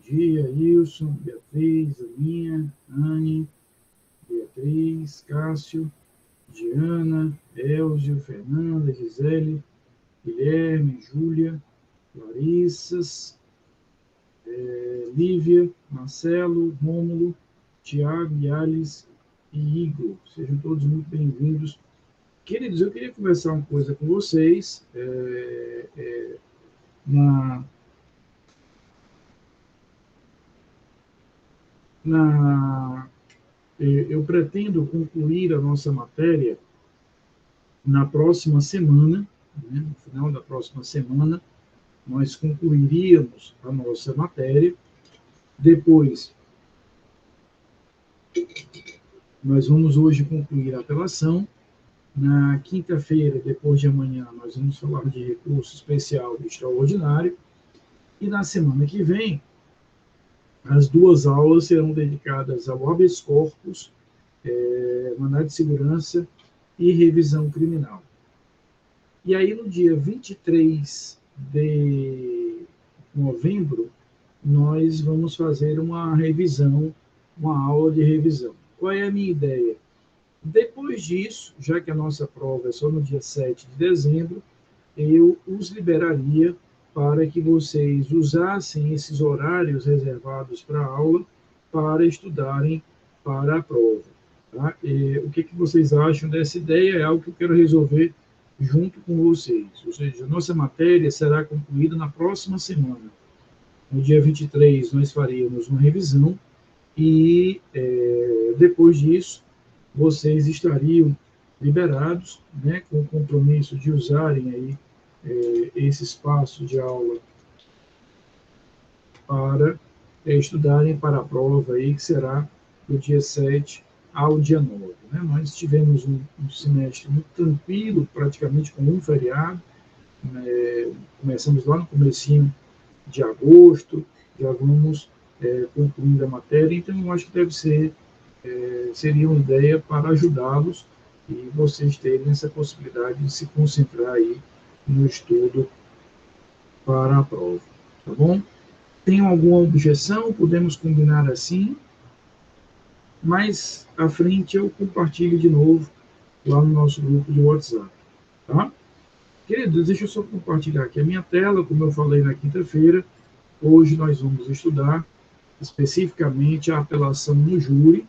dia, Wilson, Beatriz, Aninha, Anne, Beatriz, Cássio, Diana, Elzio, Fernanda, Gisele, Guilherme, Júlia, Larissas, Lívia, Marcelo, Rômulo, Tiago, Yales e Igor. Sejam todos muito bem-vindos. Queridos, eu queria conversar uma coisa com vocês. Eu pretendo concluir a nossa matéria na próxima semana, né? No final da próxima semana, nós concluiríamos a nossa matéria. Depois, nós vamos hoje concluir a apelação. Na quinta-feira, depois de amanhã, nós vamos falar de recurso especial e extraordinário. E na semana que vem, as duas aulas serão dedicadas ao habeas corpus, mandado de segurança e revisão criminal. E aí, no dia 23 de novembro, nós vamos fazer uma revisão, uma aula de revisão. Qual é a minha ideia? Depois disso, já que a nossa prova é só no dia 7 de dezembro, eu os liberaria para que vocês usassem esses horários reservados para a aula para estudarem para a prova. Tá? O que vocês acham dessa ideia? É algo que eu quero resolver junto com vocês. Ou seja, a nossa matéria será concluída na próxima semana. No dia 23, nós faríamos uma revisão e, depois disso, vocês estariam liberados, né, com o compromisso de usarem aí esse espaço de aula para estudarem para a prova aí, que será do dia 7 ao dia 9. Né? Nós tivemos um semestre muito tranquilo, praticamente com um feriado. Começamos lá no comecinho de agosto, já vamos concluindo a matéria, então eu acho que seria uma ideia para ajudá-los e vocês terem essa possibilidade de se concentrar aí no estudo para a prova, tá bom? Tem alguma objeção? Podemos combinar assim? Mais à frente eu compartilho de novo lá no nosso grupo de WhatsApp, tá? Queridos, deixa eu só compartilhar aqui a minha tela, como eu falei na quinta-feira. Hoje nós vamos estudar especificamente a apelação no júri.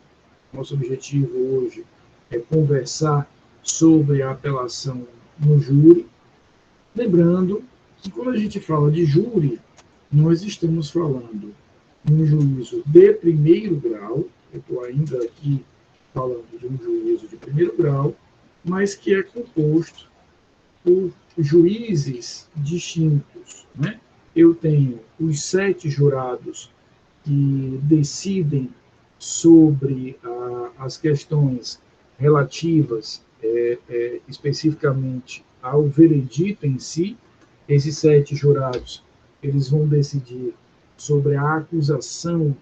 Nosso objetivo hoje é conversar sobre a apelação no júri. Lembrando que quando a gente fala de júri, nós estamos falando de um juízo de primeiro grau. Eu estou ainda aqui falando de um juízo de primeiro grau, mas que é composto por juízes distintos, né? Eu tenho os 7 jurados que decidem sobre as questões relativas especificamente ao veredito em si. Esses 7 jurados, eles vão decidir sobre a acusação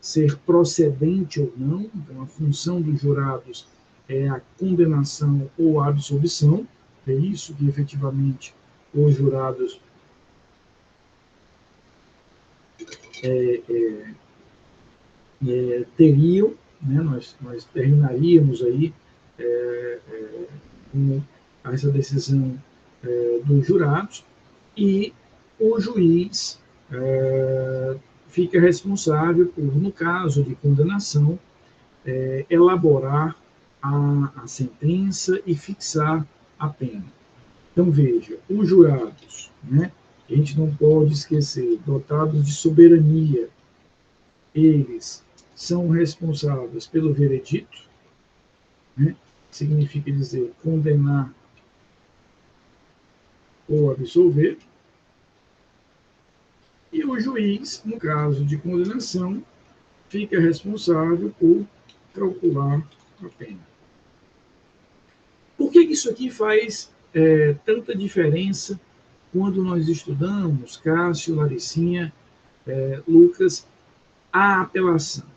ser procedente ou não. Então, a função dos jurados é a condenação ou a absolvição. É isso que, efetivamente, os jurados teriam, né? Nós terminaríamos aí com essa decisão dos jurados, e o juiz fica responsável por, no caso de condenação, elaborar a sentença e fixar a pena. Então, veja, os jurados, né, a gente não pode esquecer, dotados de soberania, eles são responsáveis pelo veredito, né, significa dizer condenar ou absolver, e o juiz, no caso de condenação, fica responsável por calcular a pena. Por que isso aqui faz tanta diferença quando nós estudamos, Cássio, Laricinha, Lucas, a apelação?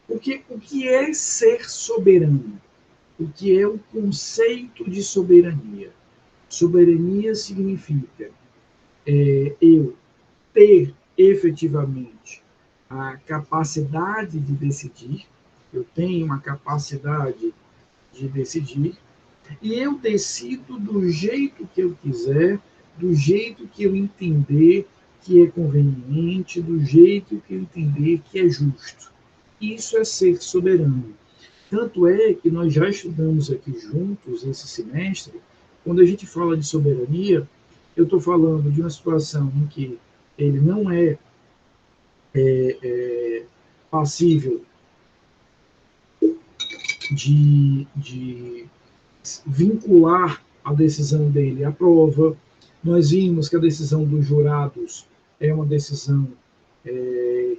Porque o que é ser soberano? O que é o conceito de soberania? Soberania significa eu ter efetivamente a capacidade de decidir, eu tenho uma capacidade de decidir, e eu decido do jeito que eu quiser, do jeito que eu entender que é conveniente, do jeito que eu entender que é justo. Isso é ser soberano. Tanto é que nós já estudamos aqui juntos esse semestre, quando a gente fala de soberania, eu estou falando de uma situação em que ele não é passível de vincular a decisão dele à prova. Nós vimos que a decisão dos jurados é uma decisão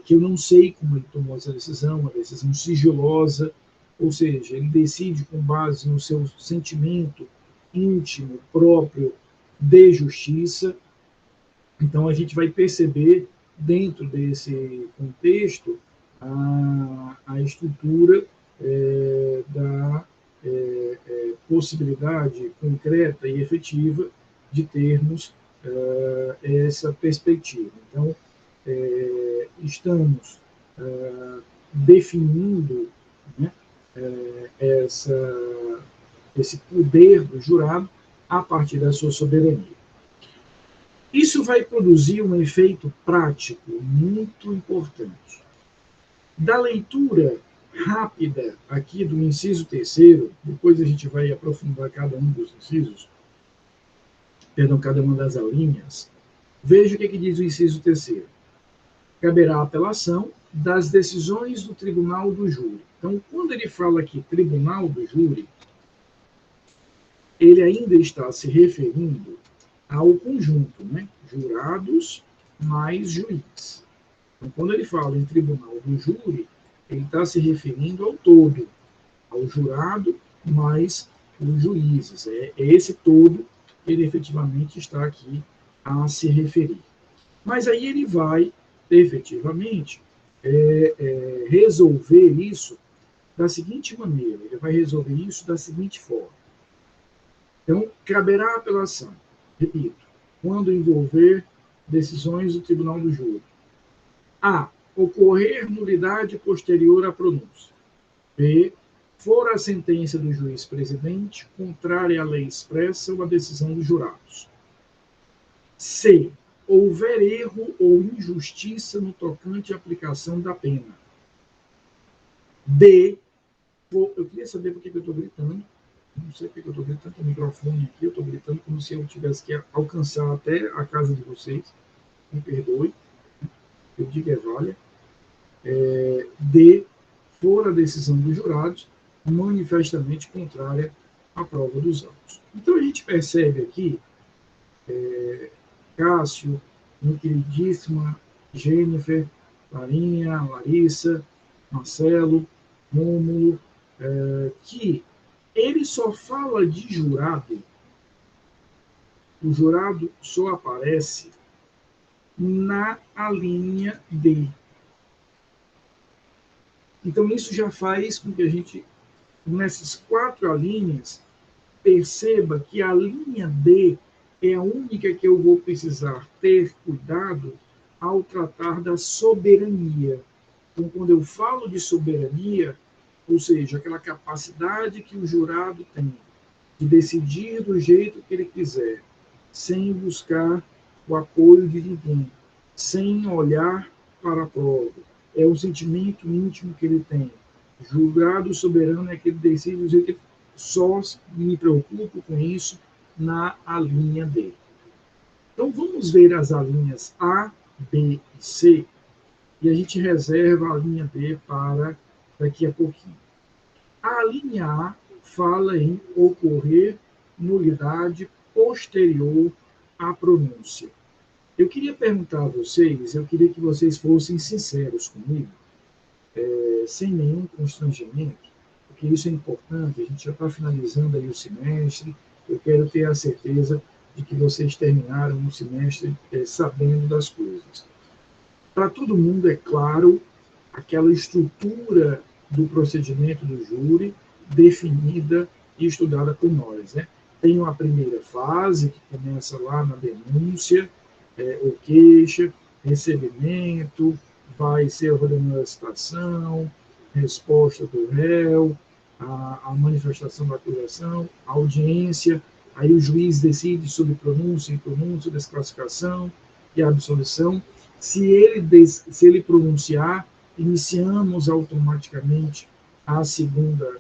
que eu não sei como ele tomou essa decisão, uma decisão sigilosa, ou seja, ele decide com base no seu sentimento íntimo, próprio, de justiça. Então, a gente vai perceber, dentro desse contexto, a estrutura da possibilidade concreta e efetiva de termos essa perspectiva. Então, estamos definindo, né, esse poder do jurado a partir da sua soberania. Isso vai produzir um efeito prático muito importante. Da leitura rápida aqui do inciso terceiro, depois a gente vai aprofundar cada um dos incisos, cada uma das alíneas, veja o que diz o inciso terceiro. Caberá apelação das decisões do tribunal do júri. Então, quando ele fala aqui tribunal do júri, ele ainda está se referindo ao conjunto, né? Jurados mais juiz. Então, quando ele fala em tribunal do júri, ele está se referindo ao todo, ao jurado mais os juízes. É esse todo que ele efetivamente está aqui a se referir. Mas aí ele vai, efetivamente, resolver isso da seguinte maneira, ele vai resolver isso da seguinte forma. Então, caberá apelação, repito, quando envolver decisões do tribunal do júri. A. Ocorrer nulidade posterior à pronúncia. B. For a sentença do juiz presidente contrária à lei expressa ou à decisão dos jurados. C. Houver erro ou injustiça no tocante à aplicação da pena. D. Eu queria saber por que eu estou gritando. Não sei por que eu estou gritando com o microfone aqui. Eu estou gritando como se eu tivesse que alcançar até a casa de vocês. Me perdoe. Eu digo valha. D. For a decisão dos jurados manifestamente contrária à prova dos autos. Então, a gente percebe aqui, Cássio, minha queridíssima Jennifer, Larinha, Larissa, Marcelo, Rômulo, que ele só fala de jurado, o jurado só aparece na alínea D. Então, isso já faz com que a gente, nessas 4 alíneas, perceba que a linha D é a única que eu vou precisar ter cuidado ao tratar da soberania. Então, quando eu falo de soberania, ou seja, aquela capacidade que o jurado tem de decidir do jeito que ele quiser, sem buscar o apoio de ninguém, sem olhar para a prova. É o sentimento íntimo que ele tem. Jurado soberano é aquele que decide do jeito que só me preocupo com isso na alínea D. Então, vamos ver as alíneas A, B e C, e a gente reserva a linha D para daqui a pouquinho. A linha A fala em ocorrer nulidade posterior à pronúncia. Eu queria perguntar a vocês, eu queria que vocês fossem sinceros comigo, sem nenhum constrangimento, porque isso é importante, a gente já está finalizando aí o semestre, eu quero ter a certeza de que vocês terminaram o semestre sabendo das coisas. Para todo mundo, é claro, aquela estrutura do procedimento do júri definida e estudada por nós, né? Tem uma primeira fase, que começa lá na denúncia, ou queixa, recebimento, vai ser ordenada a citação, resposta do réu, a manifestação da acusação, a audiência, aí o juiz decide sobre pronúncia, impronúncia, desclassificação e absolvição. Se ele pronunciar, iniciamos automaticamente a segunda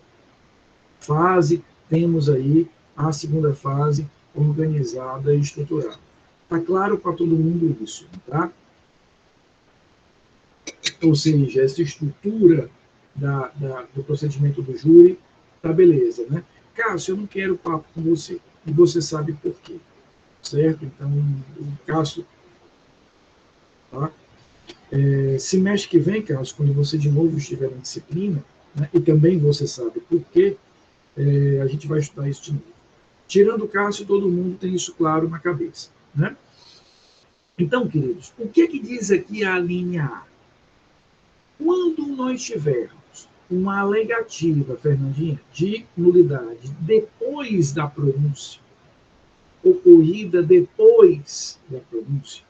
fase, temos aí a segunda fase organizada e estruturada. Está claro para todo mundo isso, tá? Ou seja, essa estrutura do procedimento do júri, tá beleza, né? Cássio, eu não quero papo com você, e você sabe por quê, certo? Então, o Cássio, tá? Semestre que vem, Cássio, quando você de novo estiver na disciplina, né, e também você sabe por quê, a gente vai estudar isso de novo. Tirando o Cássio, todo mundo tem isso claro na cabeça, né? Então, queridos, o que diz aqui a linha A? Quando nós tivermos uma alegativa, Fernandinha, de nulidade depois da pronúncia, ocorrida depois da pronúncia,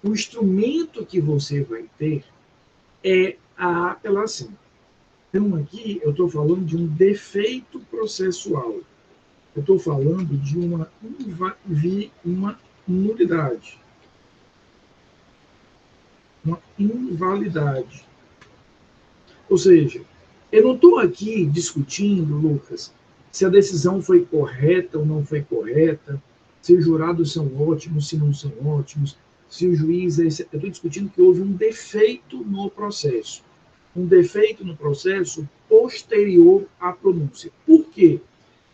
o instrumento que você vai ter é a apelação. Então, aqui eu estou falando de um defeito processual. Eu estou falando de uma nulidade. Uma invalidade. Ou seja, eu não estou aqui discutindo, Lucas, se a decisão foi correta ou não foi correta, se os jurados são ótimos, se não são ótimos, se o juiz é... Eu estou discutindo que houve um defeito no processo. Um defeito no processo posterior à pronúncia. Por quê?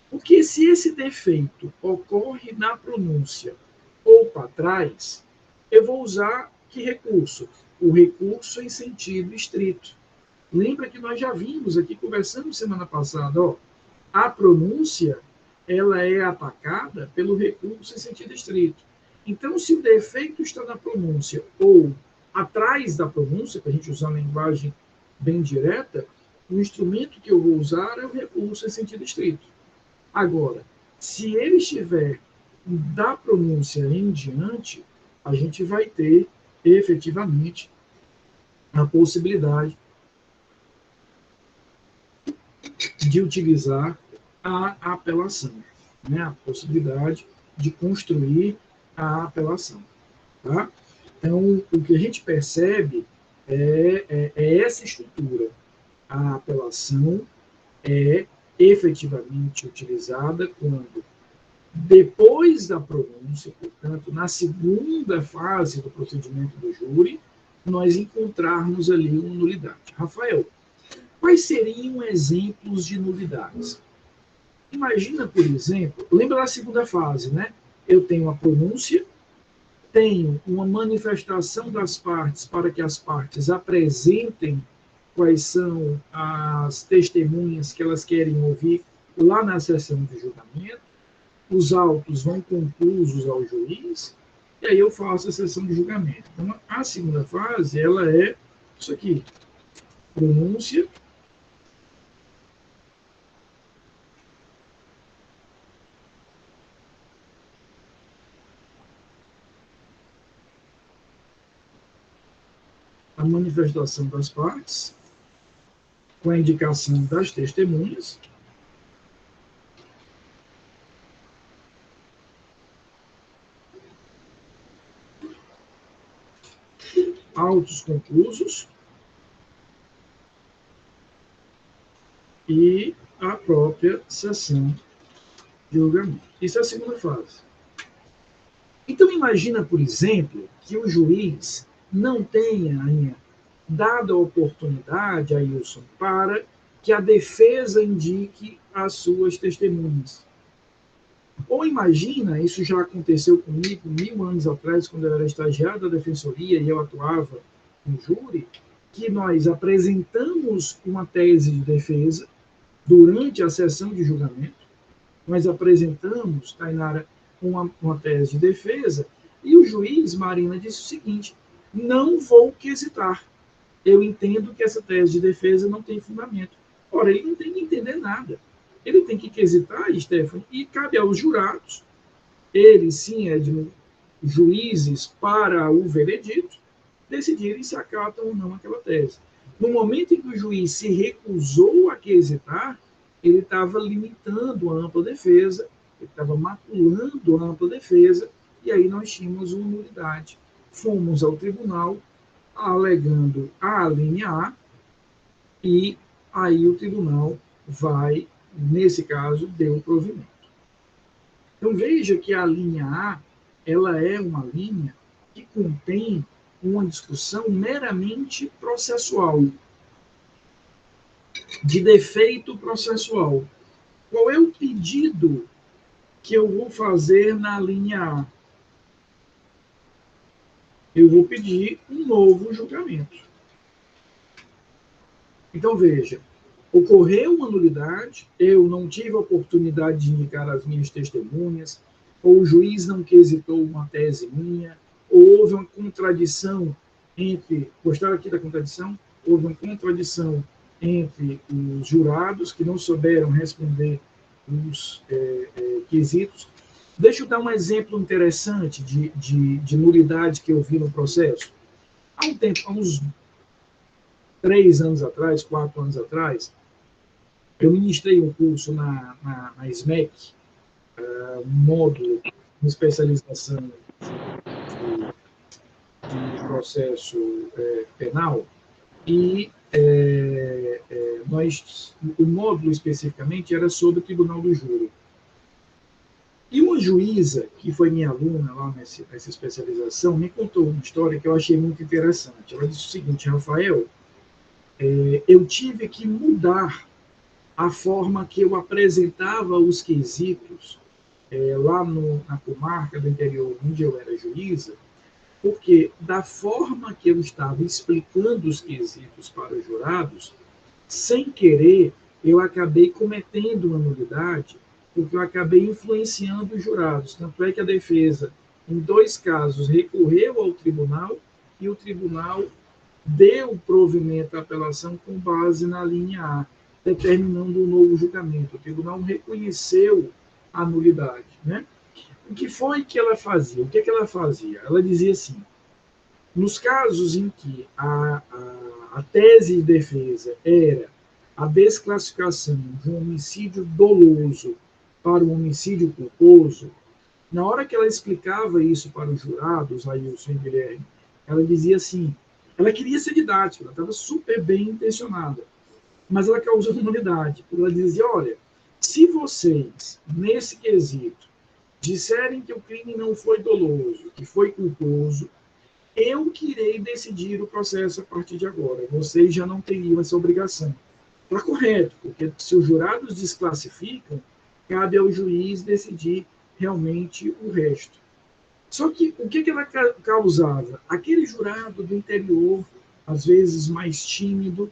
Porque se esse defeito ocorre na pronúncia ou para trás, eu vou usar que recurso? O recurso em sentido estrito. Lembra que nós já vimos aqui, conversando semana passada, ó, a pronúncia ela é atacada pelo recurso em sentido estrito. Então, se o defeito está na pronúncia ou atrás da pronúncia, para a gente usar uma linguagem bem direta, o instrumento que eu vou usar é o recurso em sentido estrito. Agora, se ele estiver da pronúncia em diante, a gente vai ter efetivamente a possibilidade de utilizar a apelação, né? A possibilidade de construir a apelação. Tá? Então, o que a gente percebe é essa estrutura. A apelação é efetivamente utilizada quando, depois da pronúncia, portanto, na segunda fase do procedimento do júri, nós encontrarmos ali uma nulidade. Rafael, quais seriam exemplos de nulidades? Imagina, por exemplo, lembra da segunda fase, né? Eu tenho a pronúncia, tenho uma manifestação das partes para que as partes apresentem quais são as testemunhas que elas querem ouvir lá na sessão de julgamento, os autos vão conclusos ao juiz, e aí eu faço a sessão de julgamento. Então, a segunda fase, ela é isso aqui, pronúncia, a manifestação das partes, com a indicação das testemunhas, autos conclusos e a própria sessão de julgamento. Isso é a segunda fase. Então, imagina, por exemplo, que o juiz não tenha ainda dado a oportunidade, Ailson, para que a defesa indique as suas testemunhas. Ou imagina, isso já aconteceu comigo 1000 anos atrás, quando eu era estagiário da defensoria e eu atuava no júri, que nós apresentamos uma tese de defesa durante a sessão de julgamento, nós apresentamos, Tainara, uma tese de defesa, e o juiz, Marina, disse o seguinte: não vou quesitar. Eu entendo que essa tese de defesa não tem fundamento. Ora, ele não tem que entender nada. Ele tem que quesitar, Stephanie, e cabe aos jurados, eles sim, Edmund, juízes para o veredito, decidirem se acatam ou não aquela tese. No momento em que o juiz se recusou a quesitar, ele estava limitando a ampla defesa, ele estava maculando a ampla defesa, e aí nós tínhamos uma nulidade. Fomos ao tribunal alegando a linha A, e aí o tribunal vai, nesse caso, deu o provimento. Então veja que a linha A, ela é uma linha que contém uma discussão meramente processual, de defeito processual. Qual é o pedido que eu vou fazer na linha A? Eu vou pedir um novo julgamento. Então, veja, ocorreu uma nulidade, eu não tive a oportunidade de indicar as minhas testemunhas, ou o juiz não quesitou uma tese minha, ou houve uma contradição entre, gostaram aqui da contradição? Houve uma contradição entre os jurados que não souberam responder os quesitos. Deixa eu dar um exemplo interessante de nulidade que eu vi no processo. Há um tempo, há uns 3 anos atrás, 4 anos atrás, eu ministrei um curso na SMEC, um módulo de especialização de processo penal, e o módulo especificamente era sobre o Tribunal do Júri. E uma juíza, que foi minha aluna lá nessa especialização, me contou uma história que eu achei muito interessante. Ela disse o seguinte: Rafael, eu tive que mudar a forma que eu apresentava os quesitos lá na comarca do interior onde eu era juíza, porque da forma que eu estava explicando os quesitos para os jurados, sem querer, eu acabei cometendo uma nulidade, porque eu acabei influenciando os jurados. Tanto é que a defesa, em 2 casos, recorreu ao tribunal e o tribunal deu provimento à apelação com base na linha A, determinando um novo julgamento. O tribunal reconheceu a nulidade, né? O que foi que ela fazia? O que ela fazia? Ela dizia assim: nos casos em que a tese de defesa era a desclassificação de um homicídio doloso para um homicídio culposo, na hora que ela explicava isso para os jurados, Ailson e Guilherme, ela dizia assim, ela queria ser didática, ela estava super bem intencionada, mas ela causou nulidade. Ela dizia, olha, se vocês, nesse quesito, disserem que o crime não foi doloso, que foi culposo, eu que irei decidir o processo a partir de agora. Vocês já não teriam essa obrigação. Está correto, porque se os jurados desclassificam, cabe ao juiz decidir realmente o resto. Só que o que ela causava? Aquele jurado do interior, às vezes mais tímido,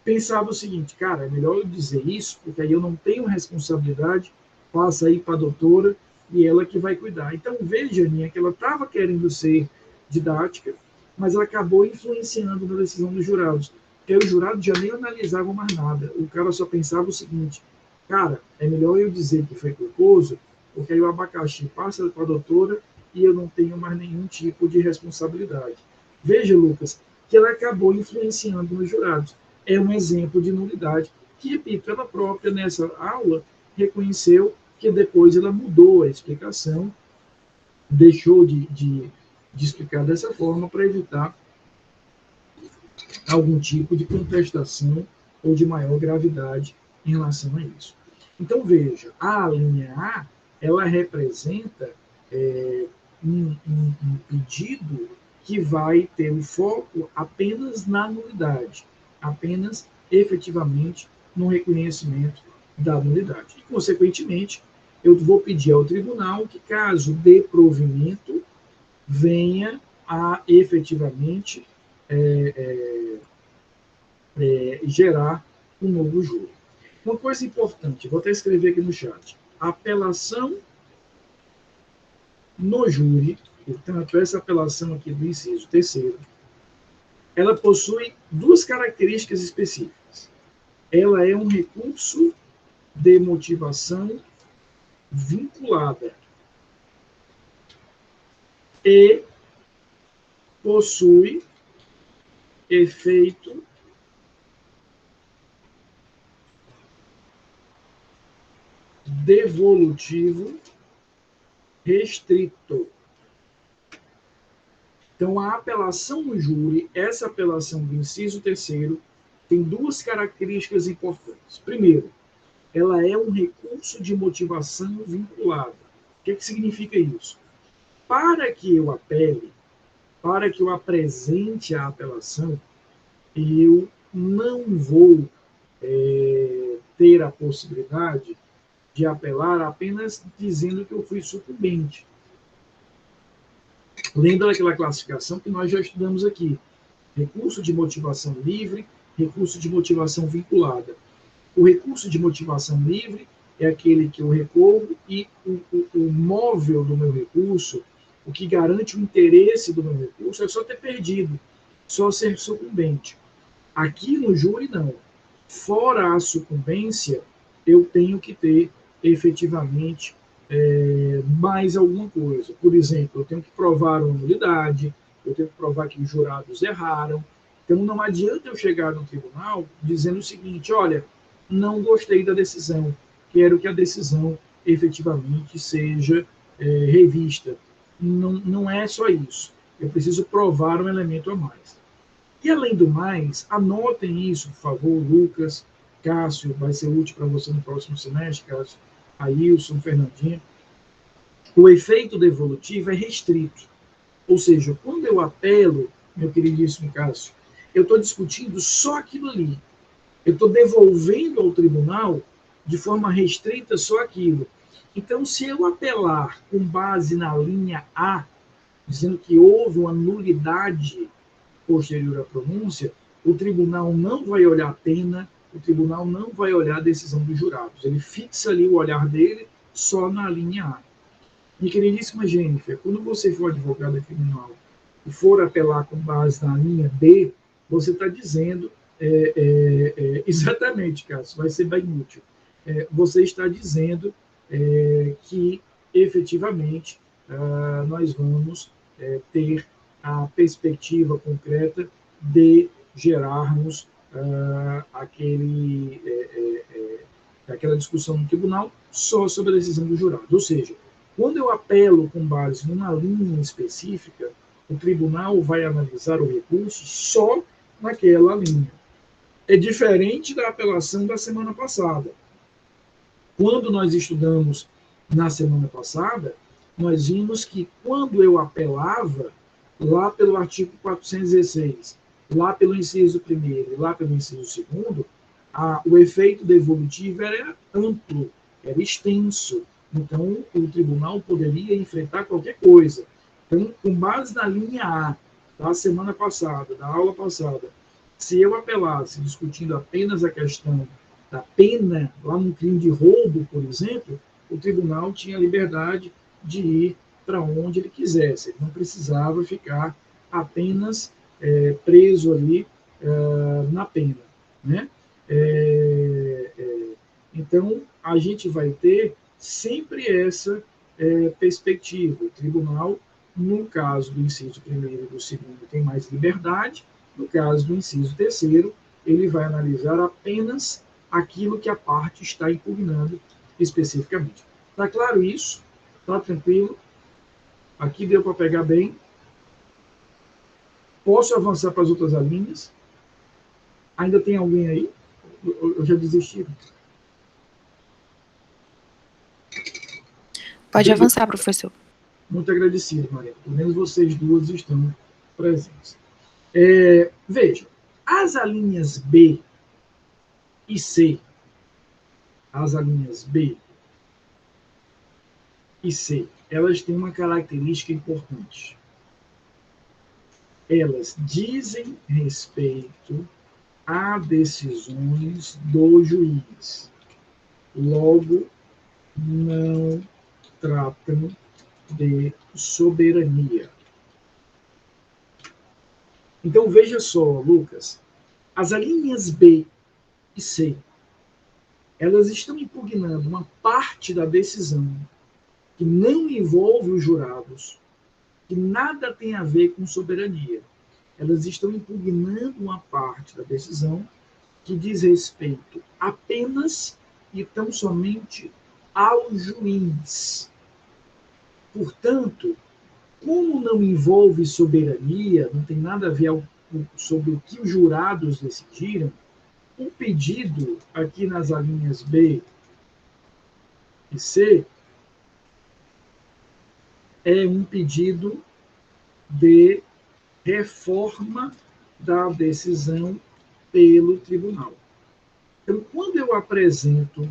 pensava o seguinte: cara, é melhor eu dizer isso, porque aí eu não tenho responsabilidade, passa aí para a doutora e ela que vai cuidar. Então, veja, Aninha, que ela estava querendo ser didática, mas ela acabou influenciando na decisão dos jurados. Porque os jurados já nem analisavam mais nada. O cara só pensava o seguinte: cara, é melhor eu dizer que foi culposo, porque aí o abacaxi passa para a doutora e eu não tenho mais nenhum tipo de responsabilidade. Veja, Lucas, que ela acabou influenciando nos jurados. É um exemplo de nulidade que, repito, ela própria, nessa aula, reconheceu que depois ela mudou a explicação, deixou de explicar dessa forma para evitar algum tipo de contestação ou de maior gravidade em relação a isso. Então, veja, a linha A, ela representa um pedido que vai ter o foco apenas na nulidade, apenas efetivamente no reconhecimento da nulidade. E, consequentemente, eu vou pedir ao tribunal que, caso dê provimento, venha a efetivamente gerar um novo júri. Uma coisa importante, vou até escrever aqui no chat: a apelação no júri, portanto, essa apelação aqui do inciso 3º, ela possui 2 características específicas. Ela é um recurso de motivação vinculada e possui efeito devolutivo restrito. Então, a apelação no júri, essa apelação do inciso 3º, tem duas características importantes. Primeiro, ela é um recurso de motivação vinculada. O que significa isso? Para que eu apele, para que eu apresente a apelação, eu não vou ter a possibilidade de apelar apenas dizendo que eu fui sucumbente. Lembra daquela classificação que nós já estudamos aqui. Recurso de motivação livre, recurso de motivação vinculada. O recurso de motivação livre é aquele que eu recorro e o móvel do meu recurso, o que garante o interesse do meu recurso, é só ter perdido, só ser sucumbente. Aqui no júri, não. Fora a sucumbência, eu tenho que ter efetivamente mais alguma coisa. Por exemplo, eu tenho que provar uma nulidade, eu tenho que provar que os jurados erraram. Então, não adianta eu chegar no tribunal dizendo o seguinte: olha, não gostei da decisão, quero que a decisão efetivamente seja revista. Não é só isso. Eu preciso provar um elemento a mais. E, além do mais, anotem isso, por favor, Lucas, Cássio, vai ser útil para você no próximo semestre, Cássio, Ailson, Fernandinho. O efeito devolutivo é restrito. Ou seja, quando eu apelo, meu queridíssimo Cássio, eu estou discutindo só aquilo ali. Eu estou devolvendo ao tribunal, de forma restrita, só aquilo. Então, se eu apelar com base na linha A, dizendo que houve uma nulidade posterior à pronúncia, o tribunal não vai olhar a pena, o tribunal não vai olhar a decisão dos jurados. Ele fixa ali o olhar dele só na linha A. Minha queridíssima Jennifer, quando você for advogada criminal e for apelar com base na linha B, você está dizendo, exatamente, Cássio, vai ser bem útil, você está dizendo que, efetivamente, nós vamos ter a perspectiva concreta de gerarmos aquela discussão no tribunal só sobre a decisão do jurado. Ou seja, quando eu apelo com base numa linha específica, o tribunal vai analisar o recurso só naquela linha. É diferente da apelação da semana passada. Quando nós estudamos na semana passada, nós vimos que quando eu apelava, lá pelo artigo 416, lá pelo inciso 1º e lá pelo inciso 2º, o efeito devolutivo era amplo, era extenso. Então, o tribunal poderia enfrentar qualquer coisa. Então, com base na linha A da semana passada, da aula passada, se eu apelasse discutindo apenas a questão da pena, lá no crime de roubo, por exemplo, o tribunal tinha liberdade de ir para onde ele quisesse. Ele não precisava ficar apenas preso ali na pena, né? Então, a gente vai ter sempre essa perspectiva. O tribunal, no caso do inciso 1º e do 2º, tem mais liberdade. No caso do inciso 3º, ele vai analisar apenas aquilo que a parte está impugnando especificamente. Está claro isso? Está tranquilo? Aqui deu para pegar bem. Posso avançar para as outras linhas? Ainda tem alguém aí? Eu já desisti. Pode avançar, professor. Muito agradecido, Maria. Pelo menos vocês duas estão presentes. Vejam, as alíneas B e C, elas têm uma característica importante. Elas dizem respeito a decisões do juiz. Logo, não tratam de soberania. Então, veja só, Lucas, as alíneas B e C, elas estão impugnando uma parte da decisão que não envolve os jurados, que nada tem a ver com soberania. elas estão impugnando uma parte da decisão que diz respeito apenas e tão somente ao juiz. Portanto, como não envolve soberania, não tem nada a ver sobre o que os jurados decidiram, o pedido aqui nas alíneas B e C é um pedido de reforma da decisão pelo tribunal. Então, quando eu apresento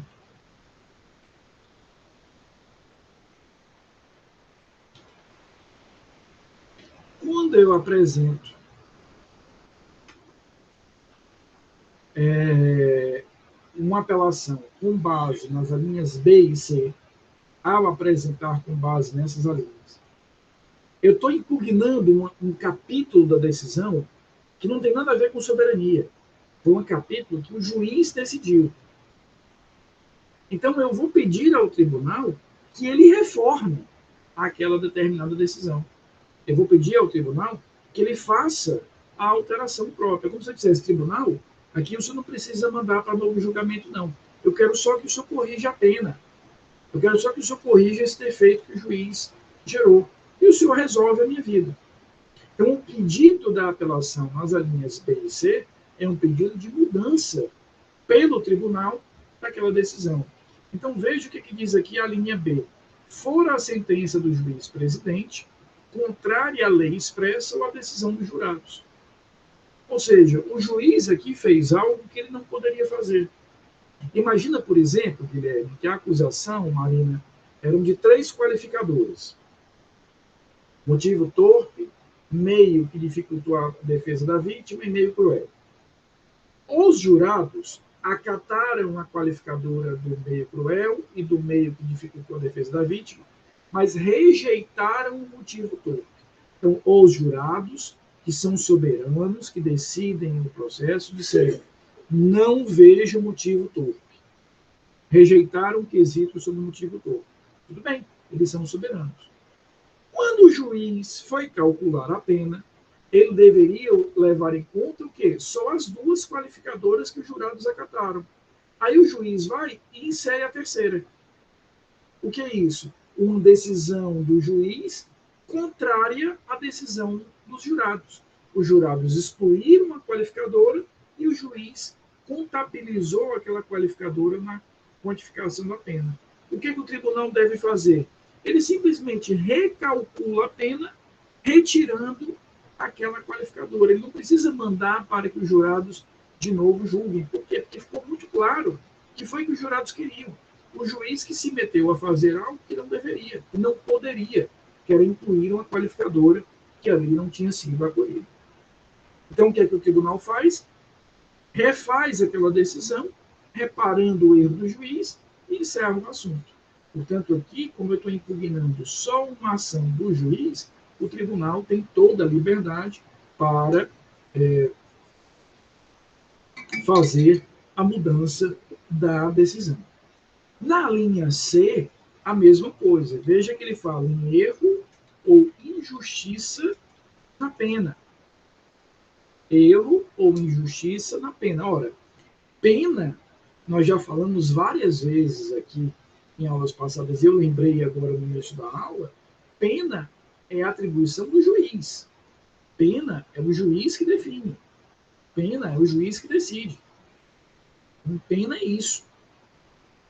uma apelação com base nas alíneas B e C, ao apresentar com base nessas alíneas, eu estou impugnando um capítulo da decisão que não tem nada a ver com soberania. Foi um capítulo que o juiz decidiu. Então, eu vou pedir ao tribunal que ele reforme aquela determinada decisão. Eu vou pedir ao tribunal que ele faça a alteração própria. Como se eu dissesse, tribunal, aqui o senhor não precisa mandar para novo julgamento, não. Eu quero só que o senhor corrija a pena. Eu quero só que o senhor corrija esse defeito que o juiz gerou. E o senhor resolve a minha vida. Então, o pedido da apelação nas alíneas B e C é um pedido de mudança pelo tribunal daquela decisão. Então, veja o que diz aqui a linha B. For a sentença do juiz presidente contrária à lei expressa ou à decisão dos jurados. Ou seja, o juiz aqui fez algo que ele não poderia fazer. Imagina, por exemplo, Guilherme, que a acusação, Marina, eram de 3 qualificadoras. Motivo torpe, meio que dificultou a defesa da vítima e meio cruel. Os jurados acataram a qualificadora do meio cruel e do meio que dificultou a defesa da vítima, mas rejeitaram o motivo torpe. Então, os jurados, que são soberanos, que decidem no processo, disseram: não vejo motivo torpe. Rejeitaram o quesito sobre o motivo torpe. Tudo bem, eles são soberanos. Quando o juiz foi calcular a pena, ele deveria levar em conta o quê? Só as 2 qualificadoras que os jurados acataram. Aí o juiz vai e insere a terceira. O que é isso? Uma decisão do juiz contrária à decisão dos jurados. Os jurados excluíram a qualificadora e o juiz contabilizou aquela qualificadora na quantificação da pena. O que o tribunal deve fazer? Ele simplesmente recalcula a pena, retirando aquela qualificadora. Ele não precisa mandar para que os jurados de novo julguem. Por quê? Porque ficou muito claro que foi o que os jurados queriam. O juiz que se meteu a fazer algo que não deveria, não poderia, que era incluir uma qualificadora que ali não tinha sido acolhida. Então, o que é que o tribunal faz? Refaz aquela decisão, reparando o erro do juiz e encerra o assunto. Portanto, aqui, como eu estou impugnando só uma ação do juiz, o tribunal tem toda a liberdade para fazer a mudança da decisão. Na linha C, a mesma coisa. Veja que ele fala em erro ou injustiça na pena. Erro ou injustiça na pena. Ora, pena, nós já falamos várias vezes aqui em aulas passadas, eu lembrei agora no início da aula, pena é a atribuição do juiz. Pena é o juiz que define. Pena é o juiz que decide. Pena é isso.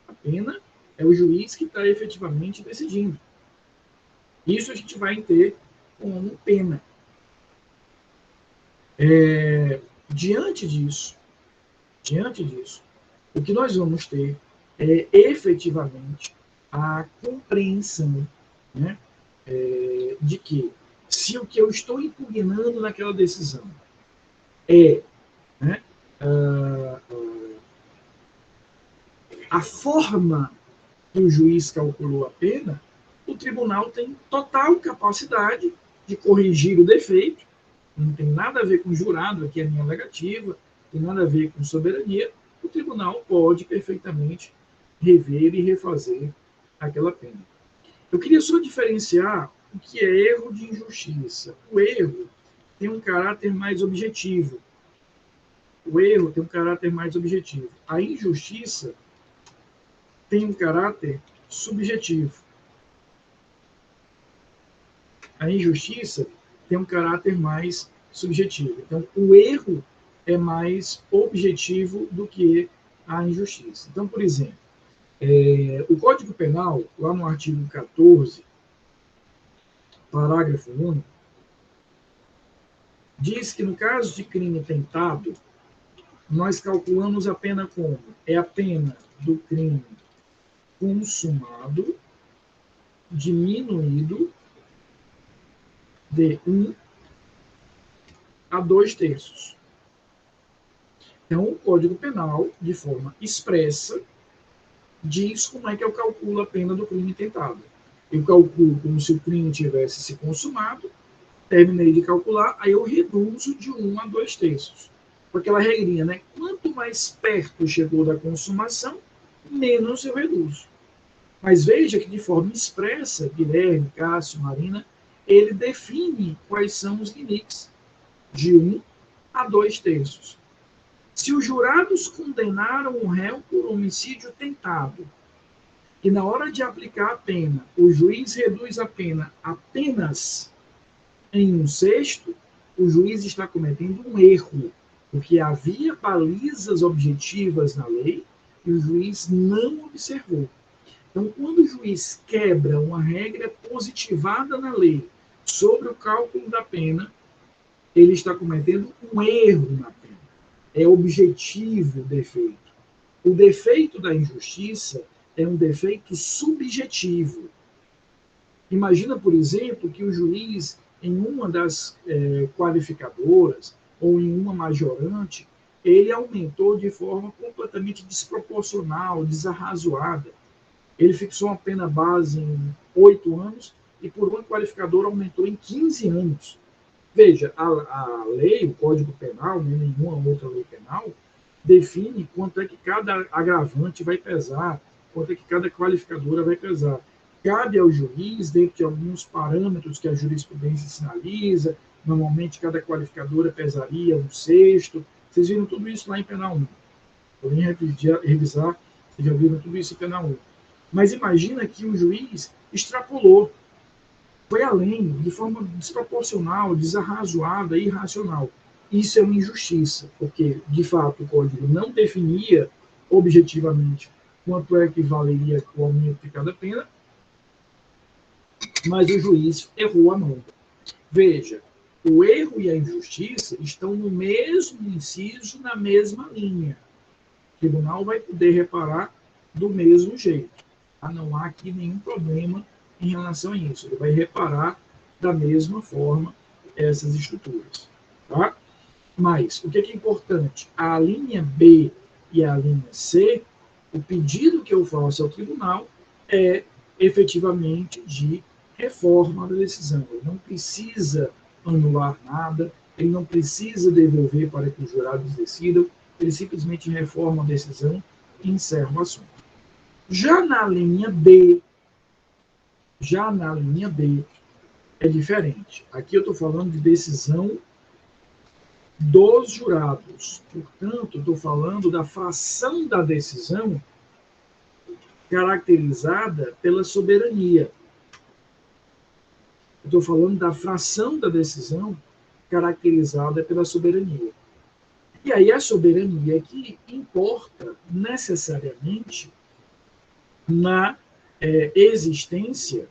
A pena é o juiz que está efetivamente decidindo. Isso a gente vai ter como pena. Diante disso, o que nós vamos ter é efetivamente a compreensão, né, de que se o que eu estou impugnando naquela decisão é, né, a forma que o juiz calculou a pena, o tribunal tem total capacidade de corrigir o defeito. Não tem nada a ver com jurado, aqui é a minha negativa, tem nada a ver com soberania. O tribunal pode perfeitamente rever e refazer aquela pena. Eu queria só diferenciar o que é erro de injustiça. O erro tem um caráter mais objetivo. O erro tem um caráter mais objetivo. A injustiça tem um caráter subjetivo. A injustiça tem um caráter mais subjetivo. Então, o erro é mais objetivo do que a injustiça. Então, por exemplo, o Código Penal, lá no artigo 14, parágrafo 1, diz que no caso de crime tentado, nós calculamos a pena como? É a pena do crime consumado diminuído de 1 a 2/3. Então, o Código Penal, de forma expressa, diz como é que eu calculo a pena do crime tentado. Eu calculo como se o crime tivesse se consumado, terminei de calcular, aí eu reduzo de 1 a 2/3. Com aquela regrinha, né? Quanto mais perto chegou da consumação, menos eu reduzo. Mas veja que de forma expressa, Guilherme, Cássio, Marina, ele define quais são os limites de 1 a 2/3. Se os jurados condenaram o réu por homicídio tentado, e na hora de aplicar a pena, o juiz reduz a pena apenas em 1/6, o juiz está cometendo um erro, porque havia balizas objetivas na lei e o juiz não observou. Então, quando o juiz quebra uma regra positivada na lei sobre o cálculo da pena, ele está cometendo um erro na pena. É objetivo o defeito. O defeito da injustiça é um defeito subjetivo. Imagina, por exemplo, que o juiz, em uma das qualificadoras ou em uma majorante, ele aumentou de forma completamente desproporcional, desarrazoada. Ele fixou uma pena base em 8 anos e por uma qualificadora aumentou em 15 anos. Veja, a lei, o Código Penal, nem nenhuma outra lei penal, define quanto é que cada agravante vai pesar, quanto é que cada qualificadora vai pesar. Cabe ao juiz, dentro de alguns parâmetros que a jurisprudência sinaliza, normalmente cada qualificadora pesaria 1/6. Vocês viram tudo isso lá em Penal 1. Podem revisar, vocês já viram tudo isso em Penal 1. Mas imagina que o juiz extrapolou, foi além, de forma desproporcional, desarrazoada, irracional. Isso é uma injustiça, porque, de fato, o Código não definia objetivamente quanto é que valeria o aumento de cada pena, mas o juiz errou a mão. Veja, o erro e a injustiça estão no mesmo inciso, na mesma linha. O tribunal vai poder reparar do mesmo jeito. Não há aqui nenhum problema em relação a isso. Ele vai reparar da mesma forma essas estruturas. Tá? Mas, o que é importante? A linha B e a linha C, o pedido que eu faço ao tribunal é efetivamente de reforma da decisão. Ele não precisa anular nada, ele não precisa devolver para que os jurados decidam, ele simplesmente reforma a decisão e encerra o assunto. Já na linha B, é diferente. Aqui eu estou falando de decisão dos jurados. Portanto, estou falando da fração da decisão caracterizada pela soberania. Estou falando da fração da decisão caracterizada pela soberania. E aí a soberania que importa necessariamente na existência,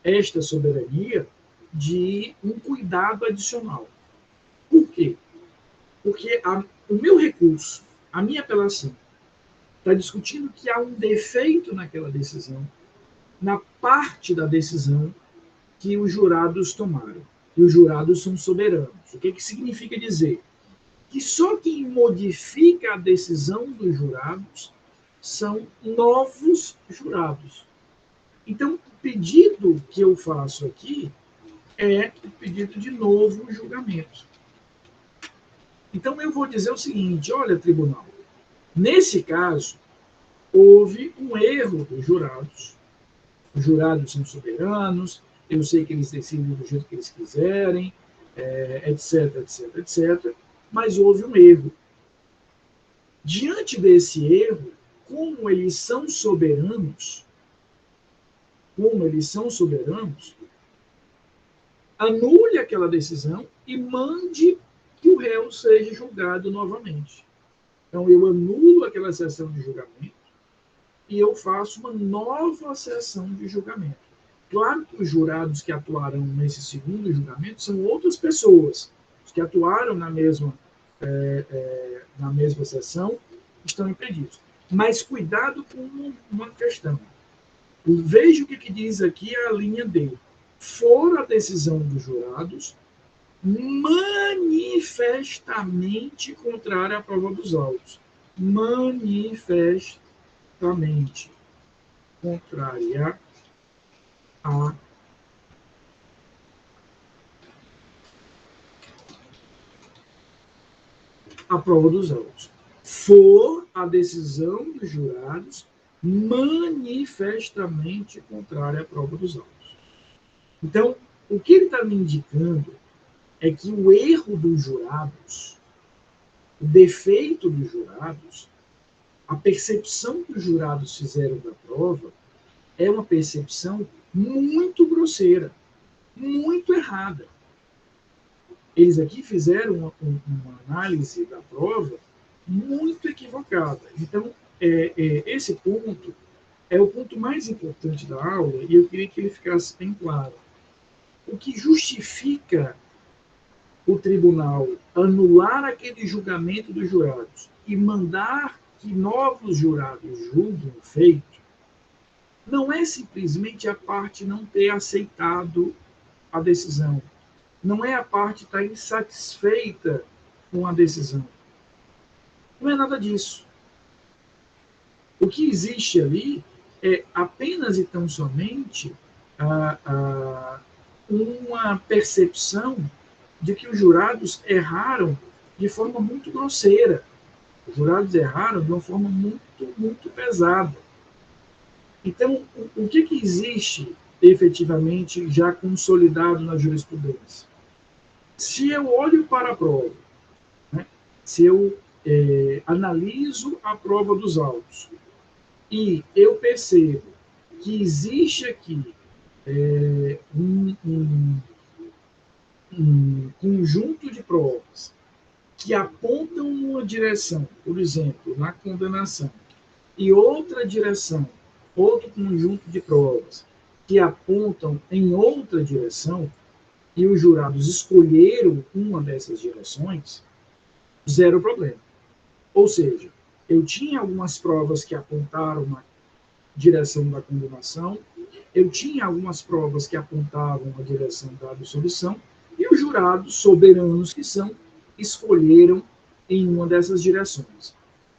esta soberania, de um cuidado adicional. Por quê? Porque o meu recurso, a minha apelação, está discutindo que há um defeito naquela decisão, na parte da decisão que os jurados tomaram. E os jurados são soberanos. O que significa dizer? Que só quem modifica a decisão dos jurados são novos jurados. Então, o pedido que eu faço aqui é o pedido de novo julgamento. Então, eu vou dizer o seguinte: olha, tribunal, nesse caso, houve um erro dos jurados. Os jurados são soberanos, eu sei que eles decidem do jeito que eles quiserem, etc, etc, etc, mas houve um erro. Diante desse erro, como eles são soberanos, anule aquela decisão e mande que o réu seja julgado novamente. Então, eu anulo aquela sessão de julgamento e eu faço uma nova sessão de julgamento. Claro que os jurados que atuarão nesse segundo julgamento são outras pessoas. Os que atuaram na mesma sessão estão impedidos. Mas cuidado com uma questão. Veja o que diz aqui a linha D. For a decisão dos jurados manifestamente contrária à prova dos autos. Manifestamente contrária à prova dos autos. For a decisão dos jurados manifestamente contrária à prova dos autos. Então, o que ele está me indicando é que o erro dos jurados, o defeito dos jurados, a percepção que os jurados fizeram da prova é uma percepção muito grosseira, muito errada. Eles aqui fizeram uma análise da prova muito equivocada. Então, esse ponto é o ponto mais importante da aula e eu queria que ele ficasse bem claro. O que justifica o tribunal anular aquele julgamento dos jurados e mandar que novos jurados julguem o feito, não é simplesmente a parte não ter aceitado a decisão, não é a parte estar insatisfeita com a decisão. Não é nada disso. O que existe ali é apenas e tão somente uma percepção de que os jurados erraram de forma muito grosseira. Os jurados erraram de uma forma muito, muito pesada. Então, o que existe efetivamente já consolidado na jurisprudência? Se eu olho para a prova, né, se eu analiso a prova dos autos e eu percebo que existe aqui um conjunto de provas que apontam uma direção, por exemplo, na condenação, e outra direção, outro conjunto de provas que apontam em outra direção, e os jurados escolheram uma dessas direções, zero problema. Ou seja, eu tinha algumas provas que apontaram na direção da condenação, eu tinha algumas provas que apontavam a direção da absolvição, e os jurados, soberanos que são, escolheram em uma dessas direções.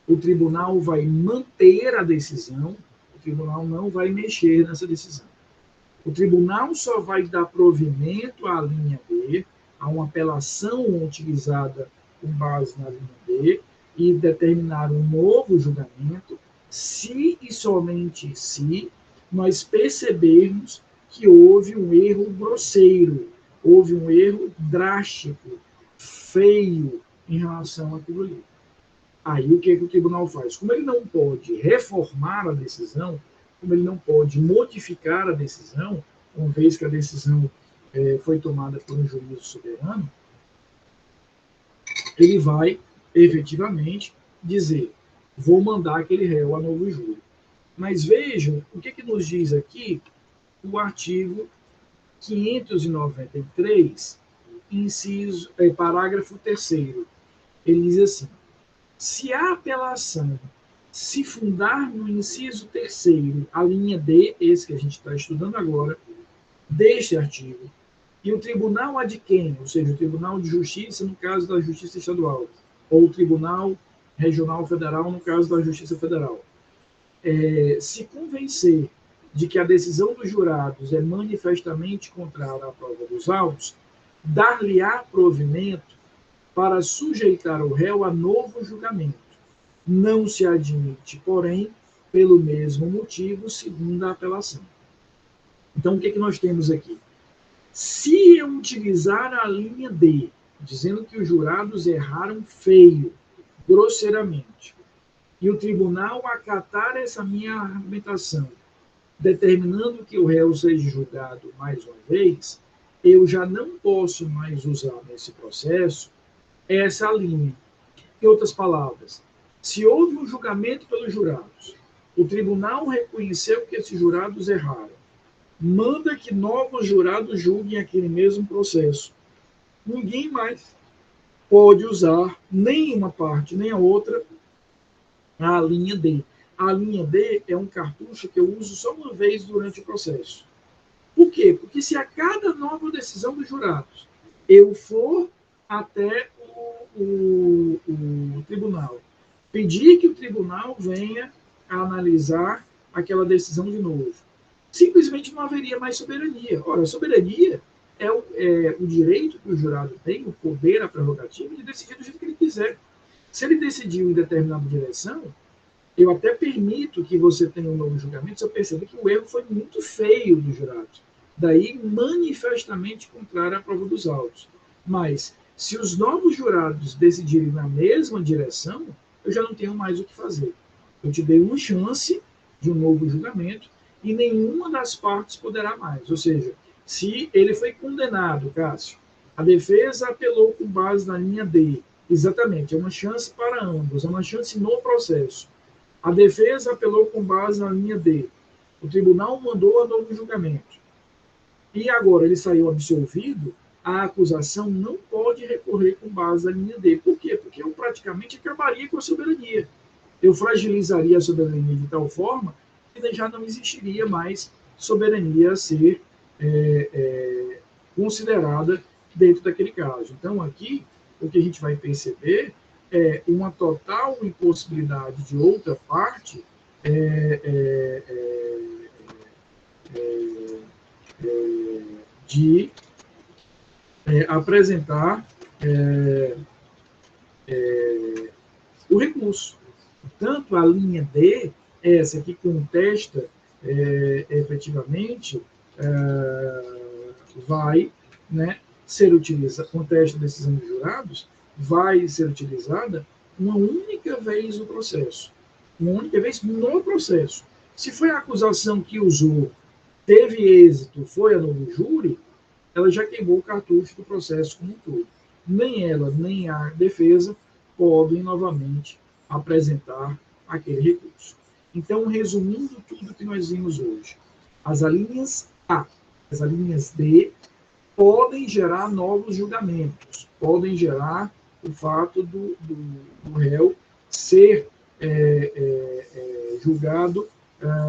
O tribunal vai manter a decisão, o tribunal não vai mexer nessa decisão. O tribunal só vai dar provimento à linha B, a uma apelação utilizada com base na linha B, e determinar um novo julgamento, se e somente se nós percebermos que houve um erro grosseiro, houve um erro drástico, feio em relação àquilo ali. Aí o que o tribunal faz? Como ele não pode reformar a decisão, como ele não pode modificar a decisão, uma vez que a decisão foi tomada por um juízo soberano, ele vai efetivamente dizer: vou mandar aquele réu a novo júri. Mas vejam o que nos diz aqui o artigo 593, parágrafo 3º. Ele diz assim: se a apelação se fundar no inciso 3º, a linha D, esse que a gente está estudando agora, deste artigo, e o tribunal adquém, ou seja, o Tribunal de Justiça, no caso da Justiça Estadual, ou o Tribunal Regional Federal, no caso da Justiça Federal, se convencer de que a decisão dos jurados é manifestamente contrária à prova dos autos, dar-lhe-á provimento para sujeitar o réu a novo julgamento. Não se admite, porém, pelo mesmo motivo, segunda a apelação. Então, o que nós temos aqui? Se eu utilizar a linha D, dizendo que os jurados erraram feio, grosseiramente, e o tribunal acatar essa minha argumentação, determinando que o réu seja julgado mais uma vez, eu já não posso mais usar nesse processo essa linha. Em outras palavras, se houve um julgamento pelos jurados, o tribunal reconheceu que esses jurados erraram, manda que novos jurados julguem aquele mesmo processo. Ninguém mais pode usar nem uma parte nem a outra a linha D. A linha D é um cartucho que eu uso só uma vez durante o processo. Por quê? Porque se a cada nova decisão dos jurados eu for até o tribunal, pedir que o tribunal venha a analisar aquela decisão de novo, simplesmente não haveria mais soberania. Ora, a soberania é o direito que o jurado tem, o poder, a prerrogativa de decidir do jeito que ele quiser. Se ele decidiu em determinada direção, eu até permito que você tenha um novo julgamento se eu perceber que o erro foi muito feio do jurado. Daí, manifestamente contrário à prova dos autos. Mas, se os novos jurados decidirem na mesma direção, eu já não tenho mais o que fazer. Eu te dei uma chance de um novo julgamento e nenhuma das partes poderá mais. Ou seja, se ele foi condenado, Cássio, a defesa apelou com base na linha D. Exatamente, é uma chance para ambos, é uma chance no processo. A defesa apelou com base na linha D. O tribunal mandou a novo julgamento. E agora ele saiu absolvido, a acusação não pode recorrer com base na linha D. Por quê? Porque eu praticamente acabaria com a soberania. Eu fragilizaria a soberania de tal forma que já não existiria mais soberania a ser considerada dentro daquele caso. Então, aqui, o que a gente vai perceber é uma total impossibilidade de outra parte de apresentar o recurso. Portanto, a linha D, essa que contesta efetivamente, vai, né, ser utilizada, contesta a decisão dos jurados, vai ser utilizada uma única vez no processo. Uma única vez no processo. Se foi a acusação que usou, teve êxito, foi a novo júri, ela já queimou o cartucho do processo como um todo. Nem ela, nem a defesa podem novamente apresentar aquele recurso. Então, resumindo tudo que nós vimos hoje, as alíneas A, as alíneas D, podem gerar novos julgamentos, podem gerar o fato do réu ser julgado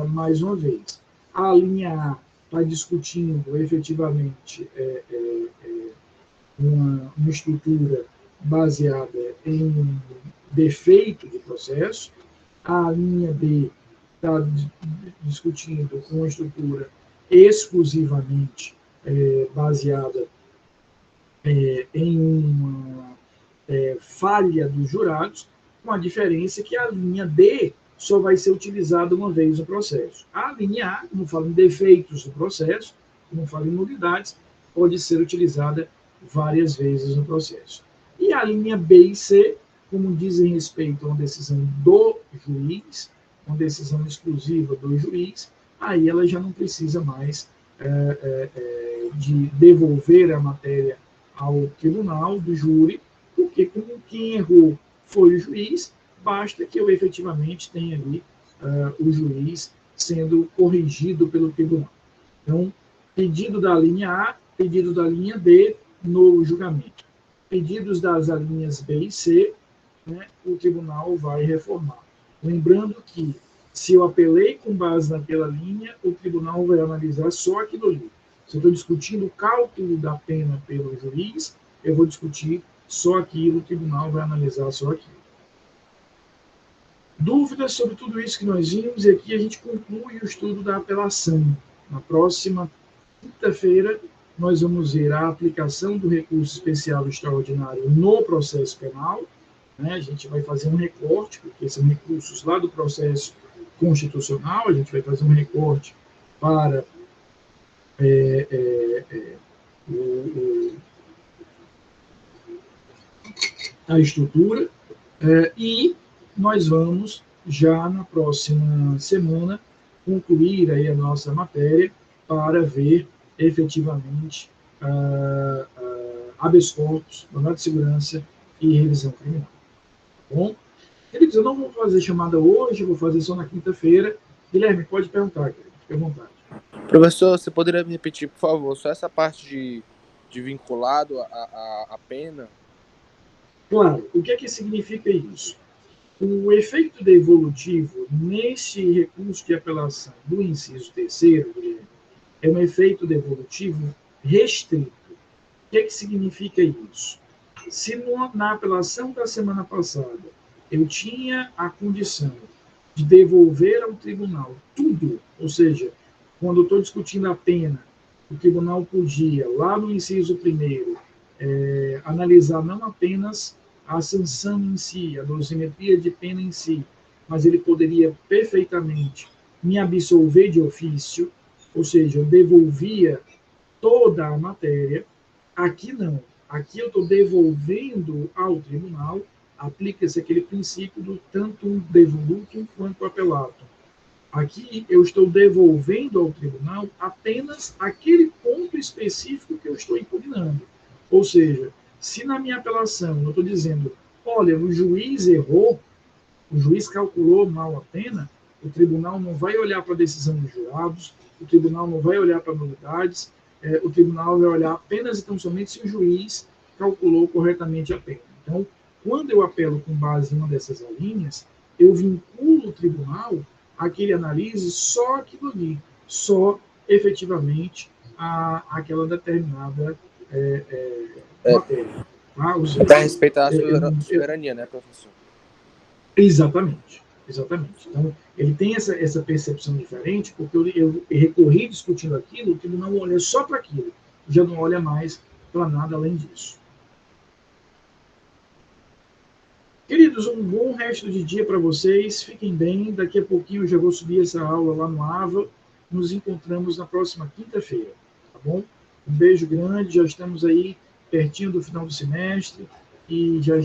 mais uma vez. A linha A está discutindo efetivamente uma estrutura baseada em defeito de processo. A linha B está discutindo uma estrutura exclusivamente baseada em uma falha dos jurados, com a diferença que a linha D só vai ser utilizada uma vez no processo. A linha A, como fala em defeitos do processo, como fala em nulidades, pode ser utilizada várias vezes no processo. E a linha B e C, como dizem respeito a uma decisão do juiz, uma decisão exclusiva do juiz, aí ela já não precisa mais de devolver a matéria ao tribunal do júri, porque como quem errou foi o juiz, basta que eu efetivamente tenha ali o juiz sendo corrigido pelo tribunal. Então, pedido da linha A, pedido da linha D, no julgamento. Pedidos das alíneas B e C, né, o tribunal vai reformar. Lembrando que, se eu apelei com base naquela linha, o tribunal vai analisar só aquilo ali. Se eu estou discutindo o cálculo da pena pelo juiz, eu vou discutir só aquilo, o tribunal vai analisar só aquilo. Dúvidas sobre tudo isso que nós vimos, e aqui a gente conclui o estudo da apelação. Na próxima quinta-feira, nós vamos ver a aplicação do recurso especial extraordinário no processo penal. Né? A gente vai fazer um recorte, porque são recursos lá do processo constitucional, a gente vai fazer um recorte para a estrutura, e nós vamos, já na próxima semana, concluir aí a nossa matéria para ver efetivamente habeas corpus, mandado de segurança e revisão criminal. Tá bom? Queridos, eu não vou fazer chamada hoje, eu vou fazer só na quinta-feira. Guilherme, pode perguntar, querido, fique à vontade. Professor, você poderia me repetir, por favor, só essa parte de vinculado à pena? Claro, o que é que significa isso? O efeito devolutivo neste recurso de apelação do inciso 3º, Guilherme, é um efeito devolutivo restrito. O que é que significa isso? Se na apelação da semana passada eu tinha a condição de devolver ao tribunal tudo, ou seja, quando eu estou discutindo a pena, o tribunal podia, lá no inciso 1º, analisar não apenas a sanção em si, a dosimetria de pena em si, mas ele poderia perfeitamente me absolver de ofício, ou seja, eu devolvia toda a matéria. Aqui não. Aqui eu estou devolvendo ao tribunal, aplica-se aquele princípio do tantum devolutum quanto apelatum. Aqui eu estou devolvendo ao tribunal apenas aquele ponto específico que eu estou impugnando. Ou seja, se na minha apelação eu estou dizendo, olha, o juiz errou, o juiz calculou mal a pena, o tribunal não vai olhar para a decisão dos jurados, o tribunal não vai olhar para nulidades, o tribunal vai olhar apenas e tão somente se o juiz calculou corretamente a pena. Então, quando eu apelo com base em uma dessas alíneas, eu vinculo o tribunal a que ele analise só aquilo ali, só efetivamente aquela determinada matéria. Para respeitar a soberania, né, professor? Exatamente. Então, ele tem essa percepção diferente, porque eu recorri discutindo aquilo, o tribunal olha só para aquilo, já não olha mais para nada além disso. Queridos, um bom resto de dia para vocês, fiquem bem, daqui a pouquinho eu já vou subir essa aula lá no AVA, nos encontramos na próxima quinta-feira, tá bom? Um beijo grande, já estamos aí pertinho do final do semestre, e já